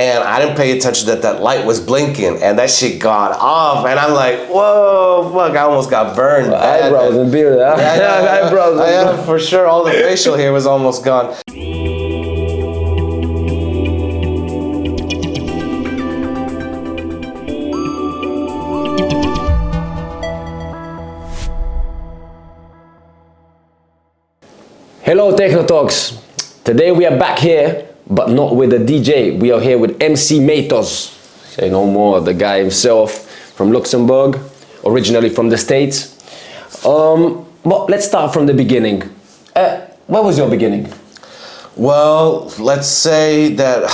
and I didn't pay attention that light was blinking, and that shit got off, and I'm like, whoa, fuck, I almost got burned. Eyebrows and beard, huh? Yeah, Eyebrows. Yeah, for sure, all the facial hair was almost gone. Hello Techno Talks. Today we are back here, but not with a DJ. We are here with Mc Matos. Say no more, the guy himself from Luxembourg, originally from the States. But let's start from the beginning. What was your beginning? Well, let's say that,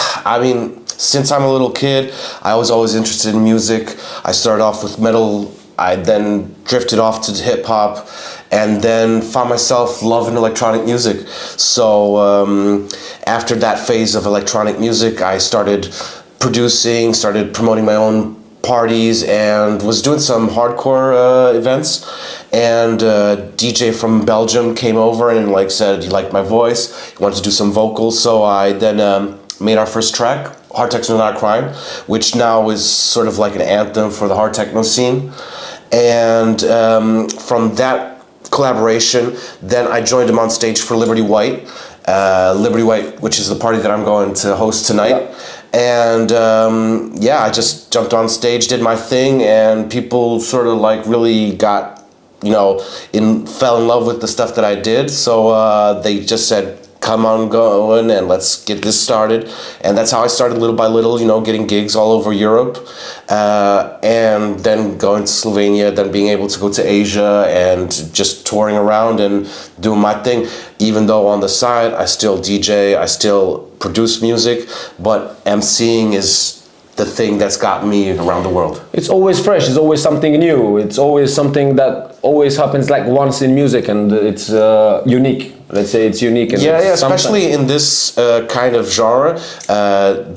since I'm a little kid, I was always interested in music. I started off with metal, I then drifted off to hip hop, and then found myself loving electronic music. So after that phase of electronic music, I started producing, started promoting my own parties, and was doing some hardcore events. And a DJ from Belgium came over and said he liked my voice, he wanted to do some vocals. So I then made our first track, Hard Techno Not a Crime, which now is sort of like an anthem for the hard techno scene. And from that collaboration, then I joined him on stage for Liberty White, which is the party that I'm going to host tonight. And I just jumped on stage, did my thing, and people sort of really got, fell in love with the stuff that I did. So they just said, come on going and let's get this started. And that's how I started little by little, getting gigs all over Europe, and then going to Slovenia, then being able to go to Asia and just touring around and doing my thing. Even though on the side I still DJ, I still produce music, but MCing is the thing that's got me around the world. It's always fresh, it's always something new, it's always something that always happens once in music, and it's unique. Let's say it's unique. And especially in this kind of genre,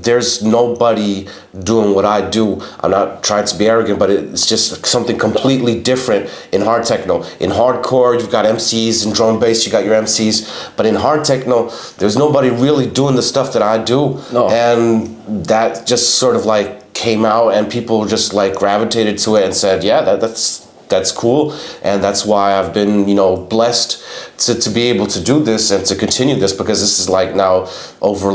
there's nobody doing what I do. I'm not trying to be arrogant, but it's just something completely different in hard techno. In hardcore, you've got MCs, in drum bass, you got your MCs, but in hard techno, there's nobody really doing the stuff that I do. No. And that just sort of came out, and people just gravitated to it and said, yeah, that's cool, and that's why I've been, blessed to be able to do this and to continue this, because this is now over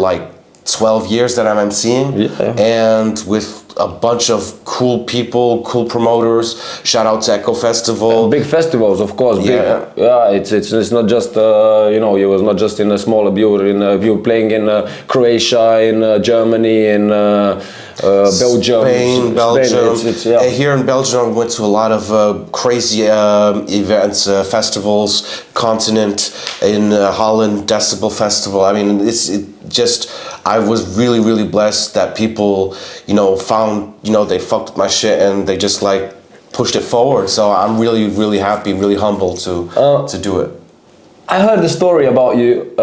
12 years that I'm MCing, and with a bunch of cool people, cool promoters. Shout out to Echo Festival. Big festivals, of course. It's not just you was not just in a smaller view playing in Croatia, in Germany, in Belgium, Spain. Here in Belgium, I went to a lot of crazy events, festivals, Continent, in Holland, Decibel Festival. I was really, really blessed that people, found, they fucked with my shit, and they just pushed it forward. So I'm really, really happy, really humbled to do it. I heard the story about you.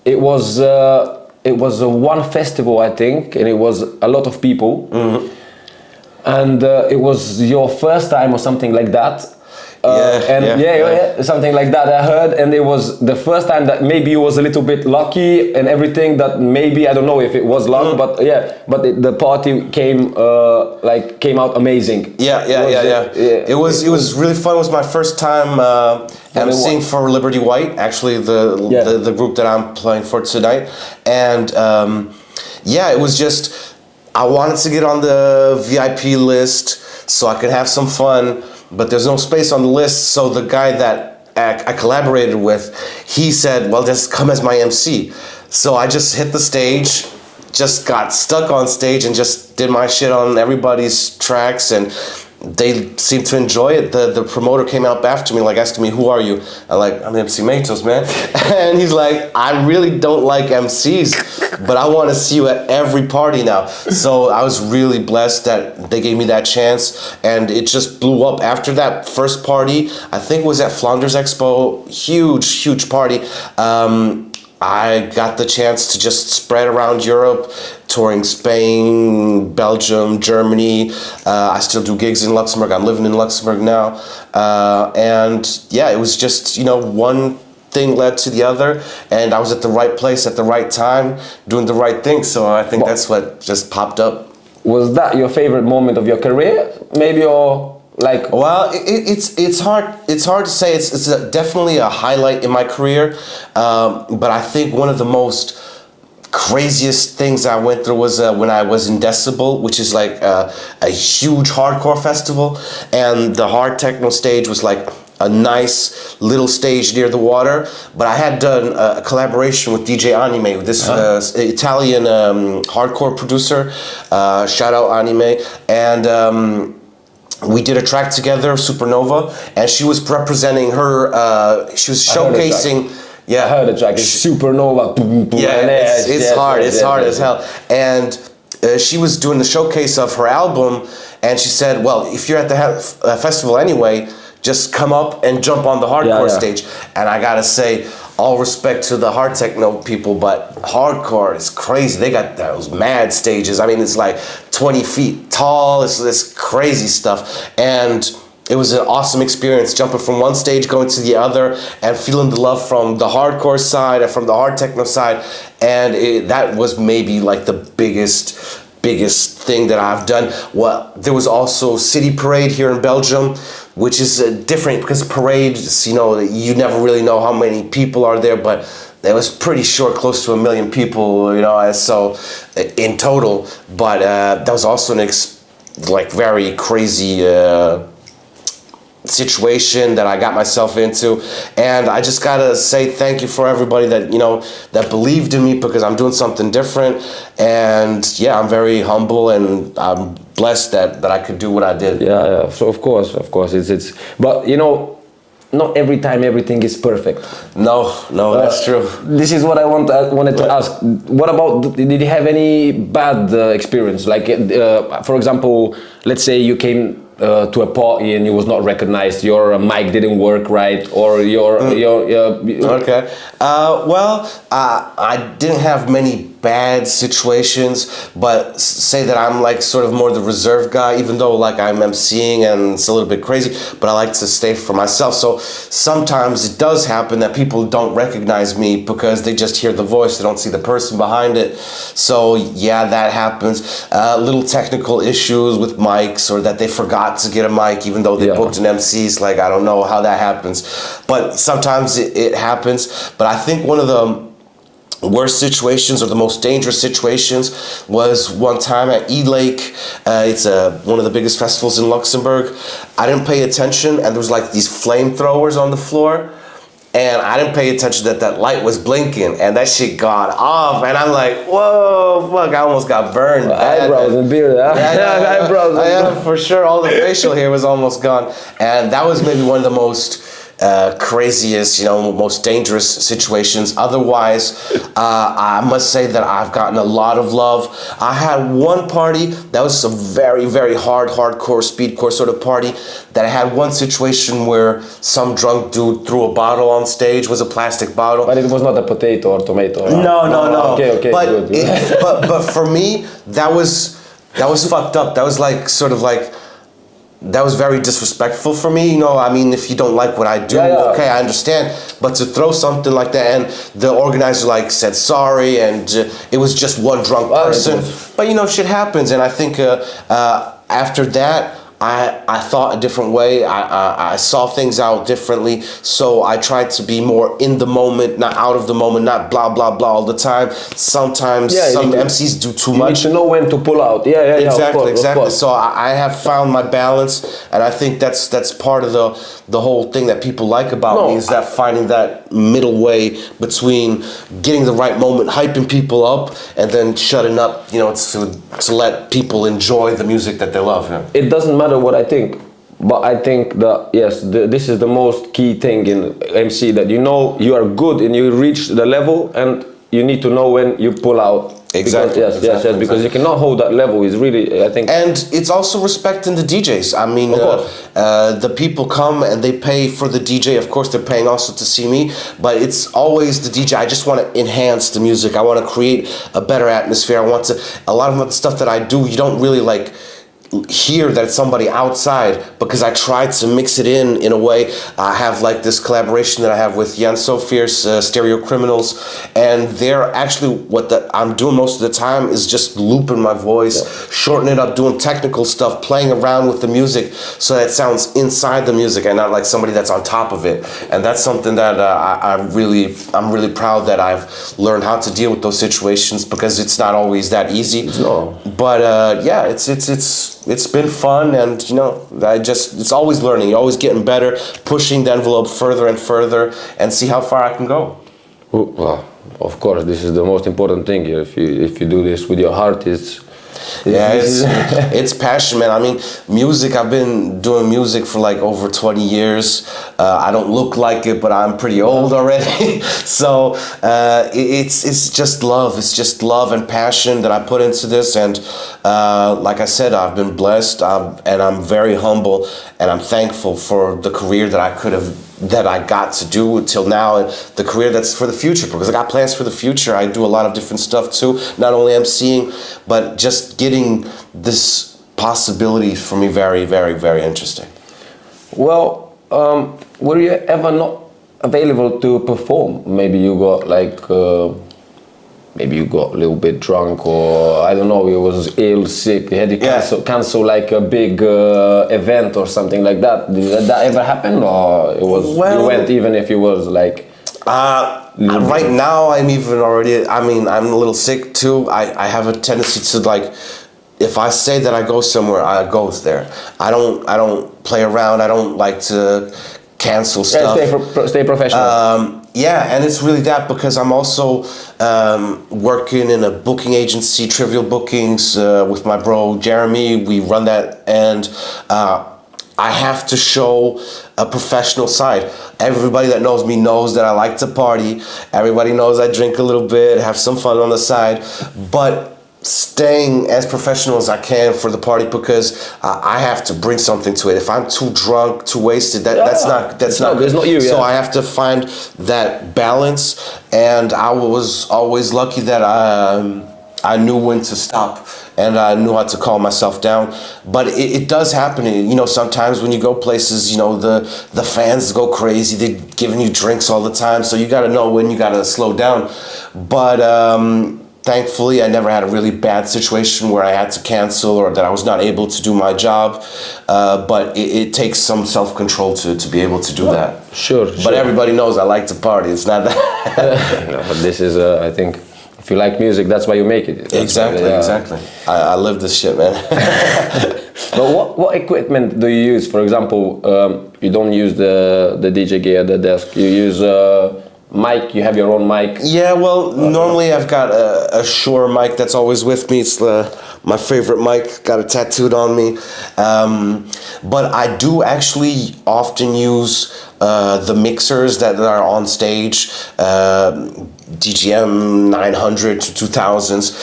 It was one festival, I think, and it was a lot of people. Mm-hmm. And it was your first time or something like that. Something like that I heard, and it was the first time that maybe you was a little bit lucky and everything, that maybe, I don't know if it was luck, but the party came out amazing. It was really fun. It was my first time emceeing for Liberty White, actually the group that I'm playing for tonight, and it was just, I wanted to get on the VIP list so I could have some fun. But there's no space on the list, so the guy that I collaborated with, he said, well, just come as my MC. So I just hit the stage, just got stuck on stage and just did my shit on everybody's tracks, and they seemed to enjoy it. The promoter came up after me, asking me, who are you? I'm MC Matos, man. And he's like, I really don't like MCs, but I want to see you at every party now. So I was really blessed that they gave me that chance, and it just blew up. After that first party, I think it was at Flanders Expo, huge party. I got the chance to just spread around Europe, touring Spain, Belgium, Germany. I still do gigs in Luxembourg. I'm living in Luxembourg now. It was just, one thing led to the other, and I was at the right place at the right time, doing the right thing. So I think that's what just popped up. Was that your favorite moment of your career? Maybe, or like? Well, it's hard to say. It's definitely a highlight in my career, but I think one of the most craziest things I went through was when I was in Decibel, which is like a huge hardcore festival, and the hard techno stage was like a nice little stage near the water. But I had done a collaboration with DJ Anime, with this Italian hardcore producer. Shout out Anime, and we did a track together, Supernova, and she was representing her. She was showcasing. Yeah, I heard the track. It's Supernova. Yeah, it's hard. It's hard as hell. And she was doing the showcase of her album, and she said, "Well, if you're at the festival anyway, just come up and jump on the hardcore stage." And I gotta say, all respect to the hard techno people, but hardcore is crazy. They got those mad stages. I mean, it's like 20 feet tall. It's this crazy stuff, and it was an awesome experience, jumping from one stage, going to the other, and feeling the love from the hardcore side and from the hard techno side. And that was maybe like the biggest thing that I've done. Well, there was also City Parade here in Belgium, which is different because parades, you know, you never really know how many people are there, but it was pretty short, close to 1 million people, you know, so in total. But that was also an very crazy situation that I got myself into, and I just gotta say thank you for everybody that, you know, that believed in me, because I'm doing something different. And yeah, I'm very humble, and I'm blessed that I could do what I did. Yeah. So of course it's but you know, not every time everything is perfect. No, that's true. This is what I wanted to ask. What about, did you have any bad experience? Like, for example, let's say you came to a party and you was not recognized, your mic didn't work right, or your Okay. Well, I didn't have many bad situations, but say that I'm like sort of more the reserved guy, even though like I'm emceeing and it's a little bit crazy, but I like to stay for myself. So sometimes it does happen that people don't recognize me because they just hear the voice, they don't see the person behind it. So yeah, that happens. Little technical issues with mics, or that they forgot to get a mic even though they booked an MCs. Like, I don't know how that happens, but sometimes it happens. But I think one of the worst situations, or the most dangerous situations, was one time at E-Lake. It's one of the biggest festivals in Luxembourg. I didn't pay attention, and there was like these flamethrowers on the floor, and I didn't pay attention that light was blinking, and that shit got off, and I'm like, whoa, fuck, I almost got burned. Eyebrows and beard, huh? Yeah, eyebrows. Yeah, for sure, all the facial hair was almost gone, and that was maybe one of the most craziest, you know, most dangerous situations. Otherwise, I must say that I've gotten a lot of love. I had one party that was a very, very hardcore, speedcore sort of party, that I had one situation where some drunk dude threw a bottle on stage. It was a plastic bottle. But it was not a potato or tomato. Right? No. Okay, but good. but for me, that was fucked up. That was like sort of like, that was very disrespectful for me, you know. I mean, if you don't like what I do, okay, I understand. But to throw something like that, and the organizer like said sorry, and it was just one drunk person. But you know, shit happens, and I think after that, I thought a different way. I saw things out differently. So I tried to be more in the moment, not out of the moment, not blah blah blah all the time. Sometimes some MCs do too much. You need to know when to pull out. Yeah. Exactly. So I have found my balance, and I think that's part of the whole thing that people like about me, is that finding that middle way between getting the right moment, hyping people up, and then shutting up, you know, to let people enjoy the music that they love. Yeah. It doesn't matter what I think, but I think that this is the most key thing in MC, that you know you are good and you reach the level, and you need to know when you pull out. Exactly. Because you cannot hold that level. Is really, I think. And it's also respecting the DJs. I mean, the people come and they pay for the DJ. Of course, they're paying also to see me, but it's always the DJ. I just want to enhance the music. I want to create a better atmosphere. A lot of the stuff that I do, you don't really like hear that it's somebody outside, because I tried to mix it in a way. I have like this collaboration that I have with Sofierce, Stereo Criminals, and they're actually I'm doing most of the time is just looping my voice, shortening it up, doing technical stuff, playing around with the music so that it sounds inside the music and not like somebody that's on top of it. And that's something that I'm really proud that I've learned how to deal with those situations, because it's not always that easy. No. But yeah, it's been fun, and it's always learning. You're always getting better, pushing the envelope further and further, and see how far I can go. Well, of course, this is the most important thing. If you do this with your heart, it's passion, man. I mean, music, I've been doing music for like over 20 years. I don't look like it, but I'm pretty old already. So it's just love. It's just love and passion that I put into this. And like I said, I've been blessed, and I'm very humble, and I'm thankful for the career that I got to do until now, and the career that's for the future, because I got plans for the future. I do a lot of different stuff too, not only emceeing, but just getting this possibility for me very, very, very interesting. Well, were you ever not available to perform? Maybe you got a little bit drunk, or I don't know, you was ill, sick, you had to cancel like a big event or something like that. Did that ever happen, or you went even if you was like... right now, I'm a little sick too. I have a tendency to like, if I say that I go somewhere, I go there. I don't play around. I don't like to cancel stuff. Stay professional. Yeah, and it's really that, because I'm also working in a booking agency, Trivial Bookings, with my bro Jeremy. We run that, and I have to show a professional side. Everybody that knows me knows that I like to party. Everybody knows I drink a little bit, have some fun on the side, but staying as professional as I can for the party, because I have to bring something to it. If I'm too drunk, too wasted, that's not good. It's not you. So I have to find that balance, and I was always lucky that I knew when to stop, and I knew how to calm myself down. But it does happen. Sometimes when you go places, the fans go crazy. They're giving you drinks all the time, so you got to know when you got to slow down. But thankfully, I never had a really bad situation where I had to cancel or that I was not able to do my job. But it takes some self-control to be able to do that. Sure. But everybody knows I like to party. It's not that. But this is, I think, if you like music, that's why you make it. Exactly. I live this shit, man. But what equipment do you use? For example, you don't use the DJ gear at the desk. You use mic. You have your own mic. Yeah, well, normally I've got a Shure mic that's always with me. It's my favorite mic. Got it tattooed on me. But I do actually often use the mixers that are on stage. DGM 900 to 2000s,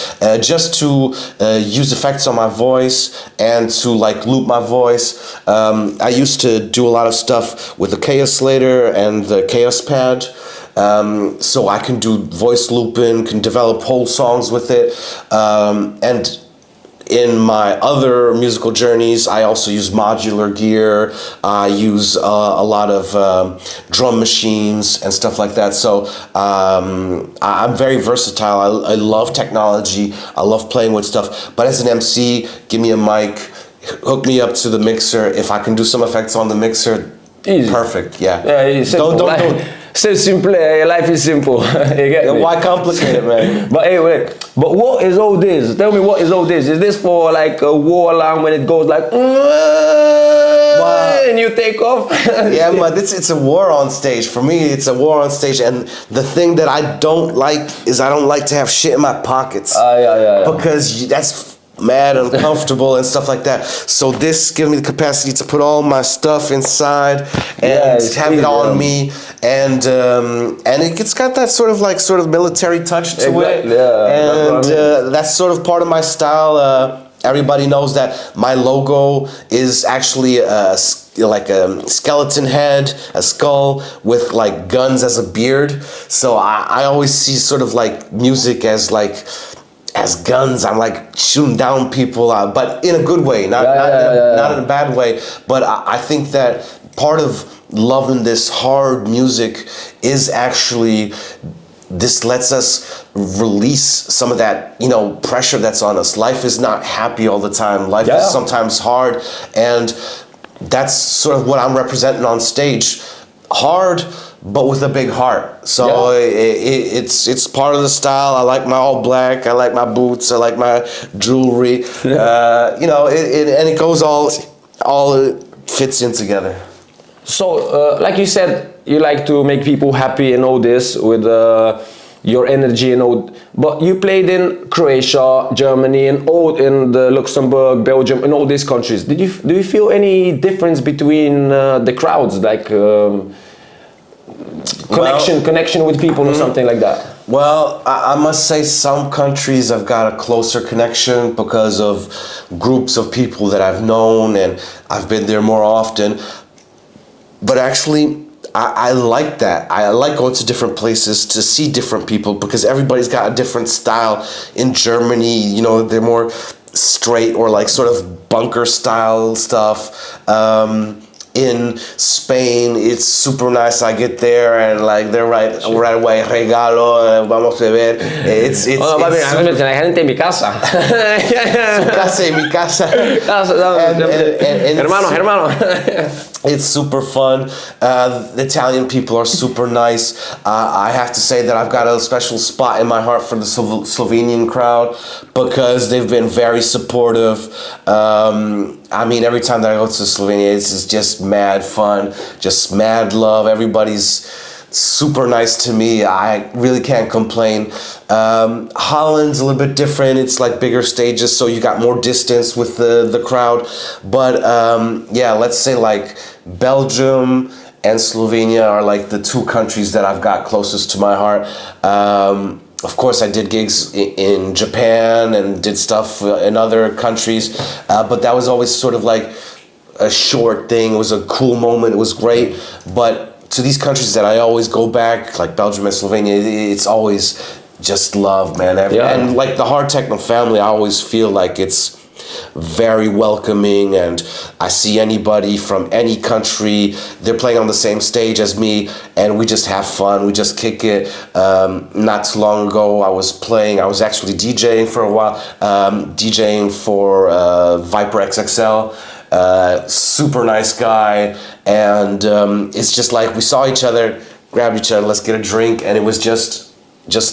just to use effects on my voice and to like loop my voice. I used to do a lot of stuff with the Chaos Slater and the Chaos Pad, so I can do voice looping, can develop whole songs with it, and in my other musical journeys, I also use modular gear. I use a lot of drum machines and stuff like that. So I'm very versatile. I love technology. I love playing with stuff. But as an MC, give me a mic, hook me up to the mixer. If I can do some effects on the mixer, easy. Perfect. Yeah. Yeah. Don't. So simple. Life is simple. You get me? Why complicate it, man? But anyway, what is all this? Tell me, what is all this? Is this for like a war alarm when it goes like, and you take off? Yeah, but it's a war on stage. For me, it's a war on stage. And the thing that I don't like is I don't like to have shit in my pockets. Yeah. Because that's mad uncomfortable and stuff like that. So this gives me the capacity to put all my stuff inside and have it on me, and it's got that sort of military touch to it. Yeah, and that's sort of part of my style. Everybody knows that my logo is actually like a skeleton head, a skull with like guns as a beard. So I always see sort of like music as like has guns. I'm like shooting down people, but in a good way, not in a bad way. But I think that part of loving this hard music is actually this lets us release some of that, you know, pressure that's on us. Life is not happy all the time. Life is sometimes hard, and that's sort of what I'm representing on stage. Hard, but with a big heart. So it's part of the style. I like my all black. I like my boots. I like my jewelry. You know, and it goes all fits in together. So, like you said, you like to make people happy and all this with your energy and all. But you played in Croatia, Germany, and all in the Luxembourg, Belgium, and all these countries. Do you feel any difference between the crowds, like connection with people or something like that? Well, I must say some countries I've got a closer connection because of groups of people that I've known and I've been there more often. But actually, I like that. I like going to different places to see different people because everybody's got a different style. In Germany, you know, they're more straight or like sort of bunker style stuff. In Spain, it's super nice. I get there and like they're right away. Regalo, vamos a ver. It's Oh, papi, la gente en mi casa. Su casa y mi casa. And Hermano. it's super fun. The Italian people are super nice. I have to say that I've got a special spot in my heart for the Slovenian crowd because they've been very supportive. I mean, every time that I go to Slovenia, it's just mad fun, just mad love. Everybody's super nice to me. I really can't complain. Holland's a little bit different. It's like bigger stages, so you got more distance with the crowd. But yeah, let's say like Belgium and Slovenia are like the two countries that I've got closest to my heart. Of course, I did gigs in Japan and did stuff in other countries, but that was always sort of like a short thing. It was a cool moment. It was great. But to these countries that I always go back, like Belgium and Slovenia, it's always just love, man. And like the hard techno family, I always feel like it's very welcoming, and I see anybody from any country, they're playing on the same stage as me, and we just have fun, we just kick it. Not too long ago I was actually DJing for a while, DJing for Viper XXL, super nice guy, and it's just like we saw each other, grabbed each other, let's get a drink, and it was just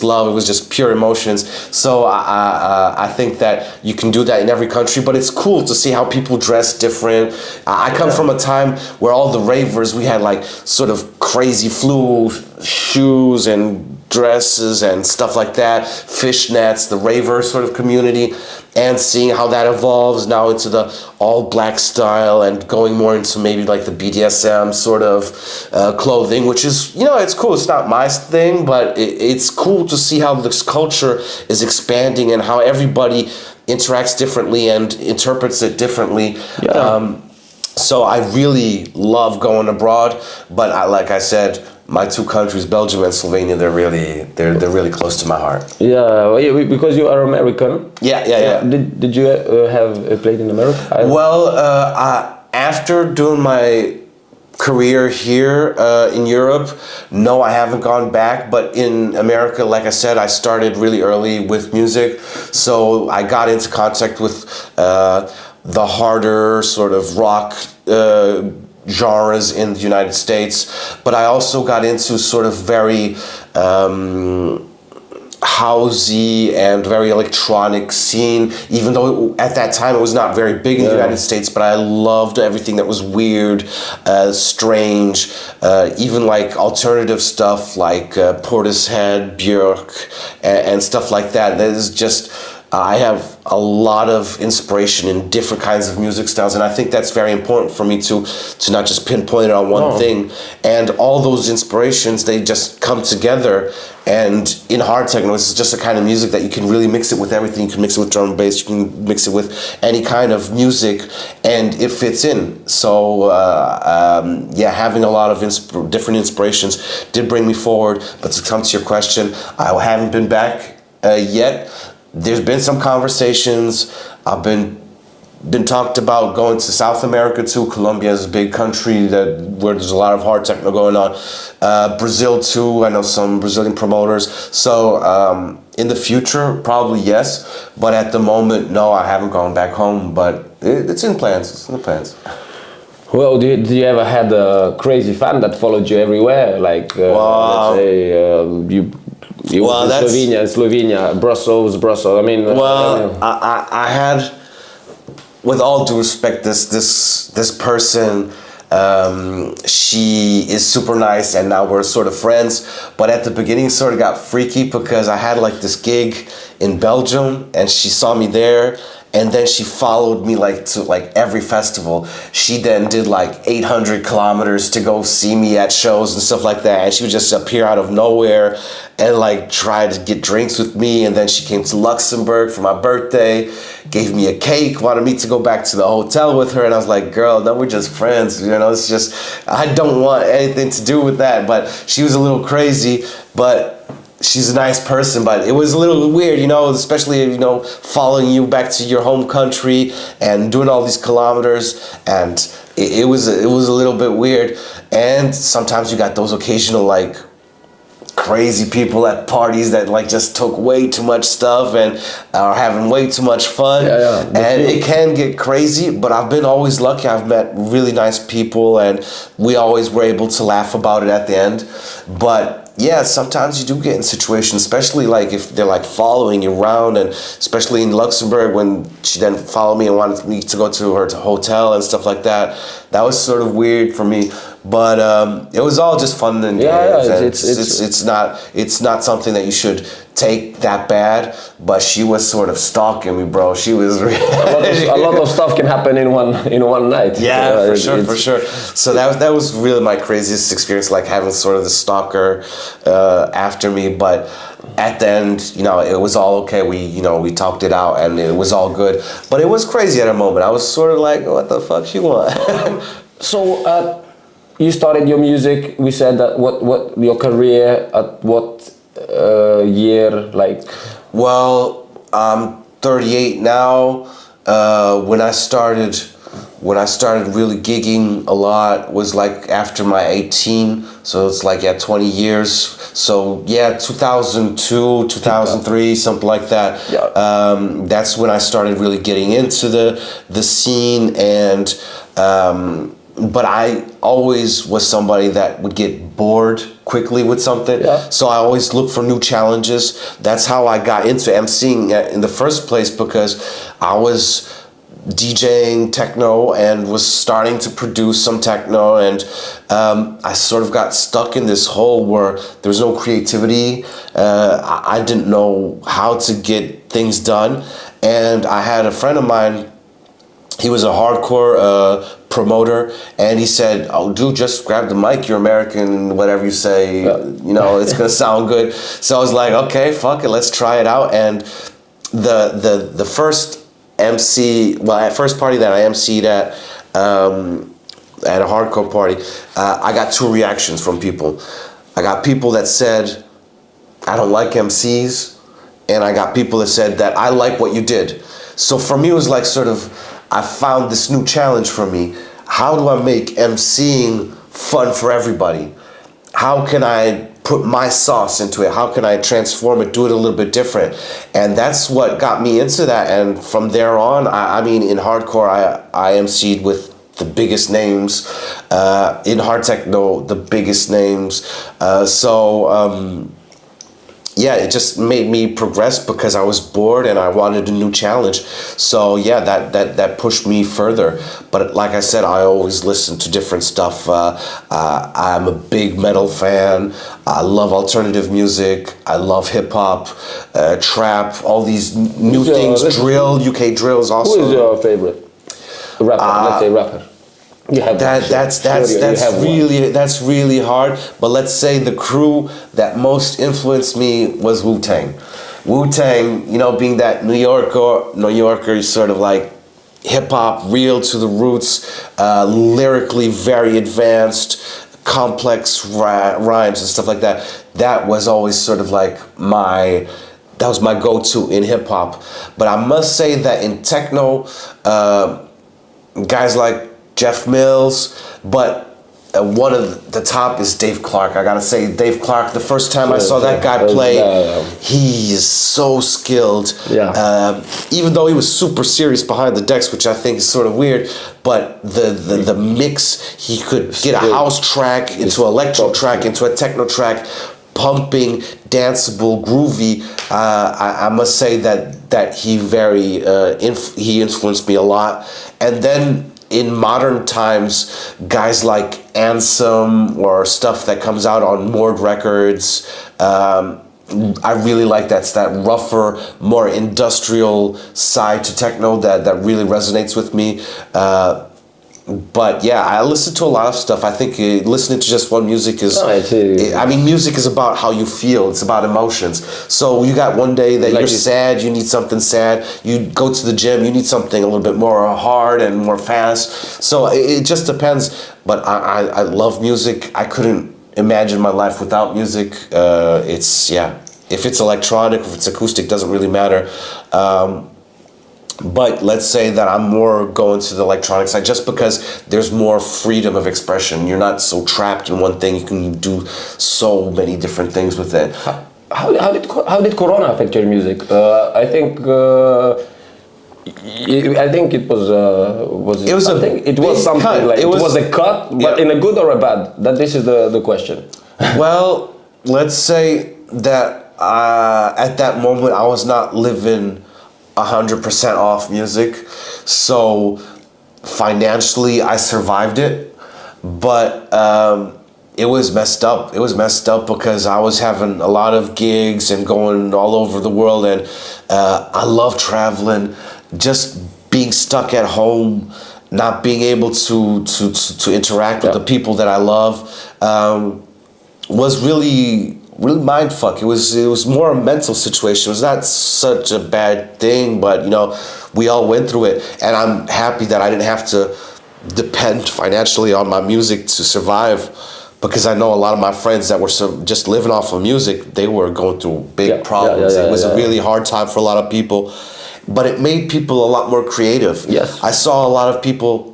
love. It was just pure emotions. So I think that you can do that in every country, but it's cool to see how people dress different. I come from a time where all the ravers, we had like sort of crazy flu shoes and dresses and stuff like that, fishnets, the raver sort of community, and seeing how that evolves now into the all black style and going more into maybe like the BDSM sort of clothing, which is, you know, it's cool. It's not my thing, but it's cool to see how this culture is expanding and how everybody interacts differently and interprets it differently. So I really love going abroad, but like I said, my two countries, Belgium and Slovenia, they're really close to my heart. Yeah, because you are American. Yeah. Did you have played in America? Well, after doing my career here in Europe, no, I haven't gone back. But in America, like I said, I started really early with music, so I got into contact with the harder sort of rock genres in the United States, but I also got into sort of very housey and very electronic scene, even though at that time it was not very big in the United States, but I loved everything that was weird, strange, even like alternative stuff like Portishead, Björk, and stuff like that. There's just I have a lot of inspiration in different kinds of music styles, and I think that's very important for me to not just pinpoint it on one thing. And all those inspirations, they just come together. And in hard techno, it's just a kind of music that you can really mix it with everything. You can mix it with drum and bass, you can mix it with any kind of music, and it fits in. So having a lot of different inspirations did bring me forward. But to come to your question, I haven't been back yet. there's been some conversations. I've been talked about going to South America too. Colombia is a big country where there's a lot of hard techno going on. Brazil too. I know some Brazilian promoters. So in the future, probably yes. But at the moment, no. I haven't gone back home. But it's in plans. It's in the plans. Well, did you ever had a crazy fan that followed you everywhere? Like, let's say you were in Slovenia, Brussels. I mean, I had, with all due respect, this person. She is super nice, and now we're sort of friends. But at the beginning, it sort of got freaky because I had like this gig in Belgium, and she saw me there. And then she followed me to every festival. She then did 800 kilometers to go see me at shows and stuff like that. And she would just appear out of nowhere and try to get drinks with me. And then she came to Luxembourg for my birthday, gave me a cake, wanted me to go back to the hotel with her. And I was like, girl, no, we're just friends. It's just, I don't want anything to do with that. But she was a little crazy, but she's a nice person, but it was a little weird, especially, following you back to your home country and doing all these kilometers. And it was a little bit weird. And sometimes you got those occasional, crazy people at parties that just took way too much stuff and are having way too much fun. And it can get crazy, but I've been always lucky. I've met really nice people and we always were able to laugh about it at the end. But yeah, sometimes you do get in situations, especially if they're following you around, and especially in Luxembourg when she then followed me and wanted me to go to her hotel and stuff like that. That was sort of weird for me, but it was all just fun and it's not something that you should take that bad. But she was sort of stalking me, bro. She was a lot of stuff can happen in one night. Yeah, for sure. So that was really my craziest experience, having sort of the stalker after me. But at the end, it was all okay. We talked it out and it was all good. But it was crazy at a moment. I was sort of like, what the fuck she want? So you started your music. We said that what your career at what year Well, I'm 38 now. When I started really gigging a lot was after my 18, so it's 20 years. So yeah, 2002, 2003, something like that. Yeah. That's when I started really getting into the scene, and but I always was somebody that would get bored quickly with something. Yeah. So I always look for new challenges. That's how I got into emceeing in the first place, because I was DJing techno and was starting to produce some techno, and I sort of got stuck in this hole where there was no creativity. I didn't know how to get things done, and I had a friend of mine. He was a hardcore promoter, and he said, "Oh, dude, just grab the mic. You're American. Whatever you say, it's gonna sound good." So I was like, "Okay, fuck it, let's try it out." And the first first party that I emceed at a hardcore party, I got two reactions from people. I got people that said, "I don't like MCs," and I got people that said that I like what you did. So for me, it was I found this new challenge for me. How do I make emceeing fun for everybody? How can I put my sauce into it? How can I transform it, do it a little bit different? And that's what got me into that. And from there on, I mean, in hardcore, I emceed with the biggest names. In hard techno, the biggest names. Yeah, it just made me progress because I was bored and I wanted a new challenge. So yeah, that pushed me further. But like I said, I always listen to different stuff. I'm a big metal fan. I love alternative music. I love hip hop, trap, all these new things. Drill, UK drills also. Who is your favorite rapper? Let's say rapper. You have that's really hard. But let's say the crew that most influenced me was Wu-Tang. Wu-Tang, being that New Yorker, sort of hip hop, real to the roots, lyrically very advanced, complex rhymes and stuff like that. That was always sort of my that was my go-to in hip hop. But I must say that in techno, guys like Jeff Mills, but one of the top is Dave Clark. I gotta say, Dave Clark, the first time I saw that guy play, he is so skilled. Even though he was super serious behind the decks, which I think is sort of weird, but the mix, he could get a house track into an electro track, into a techno track, pumping, danceable, groovy. I must say that he he influenced me a lot. And then in modern times, guys like Ansem or stuff that comes out on Mord Records, I really like that. It's that rougher, more industrial side to techno that really resonates with me. But yeah, I listen to a lot of stuff. I think listening to just one music is... I mean, music is about how you feel. It's about emotions. So you got one day that you're sad, you need something sad. You go to the gym, you need something a little bit more hard and more fast. So it just depends. But I love music. I couldn't imagine my life without music. If it's electronic, if it's acoustic, doesn't really matter. But let's say that I'm more going to the electronic side just because there's more freedom of expression. You're not so trapped in one thing. You can do so many different things with it. How did Corona affect your music? I think it was something. It was something cut. Like it was a cut, but in a good or a bad. That this is the question. Well, let's say that at that moment I was not living 100% off music, so financially I survived it, but it was messed up. It was messed up because I was having a lot of gigs and going all over the world, and I love traveling. Just being stuck at home, not being able to interact with the people that I love, was really mind fuck. It was more a mental situation. It was not such a bad thing, but we all went through it, and I'm happy that I didn't have to depend financially on my music to survive, because I know a lot of my friends that were just living off of music, they were going through big problems. It was a really hard time for a lot of people, but it made people a lot more creative. Yes. I saw a lot of people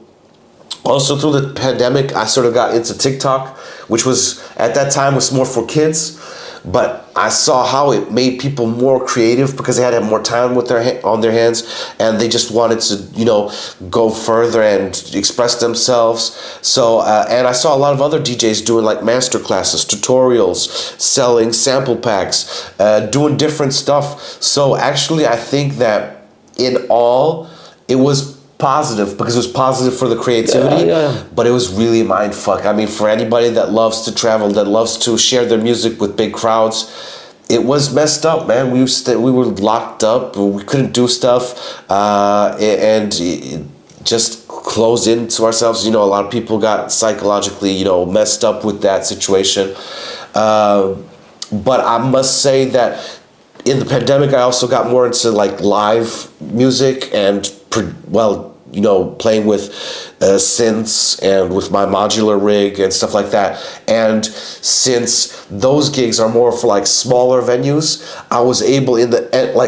also through the pandemic. I sort of got into TikTok, which was at that time was more for kids. But I saw how it made people more creative because they had to have more time with on their hands, and they just wanted to, go further and express themselves. So, and I saw a lot of other DJs doing like master classes, tutorials, selling sample packs, doing different stuff. So actually, I think that in all, it was positive because it was positive for the creativity, but it was really mind fuck. I mean, for anybody that loves to travel, that loves to share their music with big crowds, it was messed up, man. We were locked up, we couldn't do stuff, and just closed into ourselves. A lot of people got psychologically, messed up with that situation. But I must say that in the pandemic, I also got more into like live music and playing with synths and with my modular rig and stuff like that. And since those gigs are more for like smaller venues, I was able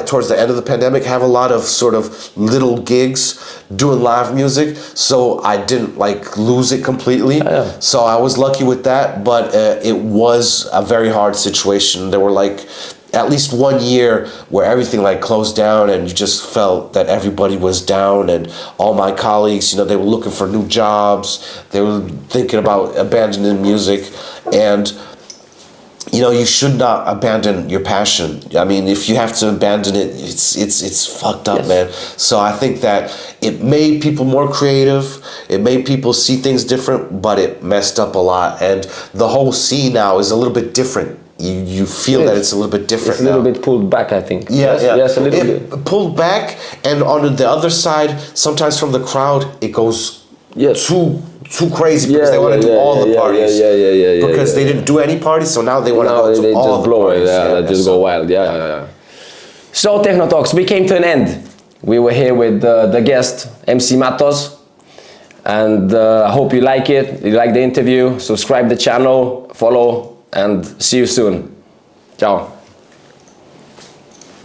towards the end of the pandemic have a lot of sort of little gigs doing live music, so I didn't lose it completely. So I was lucky with that, but it was a very hard situation. There were at least 1 year where everything closed down, and you just felt that everybody was down, and all my colleagues, they were looking for new jobs. They were thinking about abandoning music, and you should not abandon your passion. I mean, if you have to abandon it, it's fucked up, man. So I think that it made people more creative. It made people see things different, but it messed up a lot. And the whole scene now is a little bit different. You feel that it's a little bit different. It's a little bit pulled back, I think. Yes, a little bit pulled back, and on the other side, sometimes from the crowd, it goes too crazy because they want to do all the parties. Because they didn't do any parties, so now they want to go to all the parties. They just go wild. So Techno Talks, we came to an end. We were here with the guest Mc Matos, and I hope you like it. You like the interview. Subscribe the channel, follow, and see you soon. Ciao.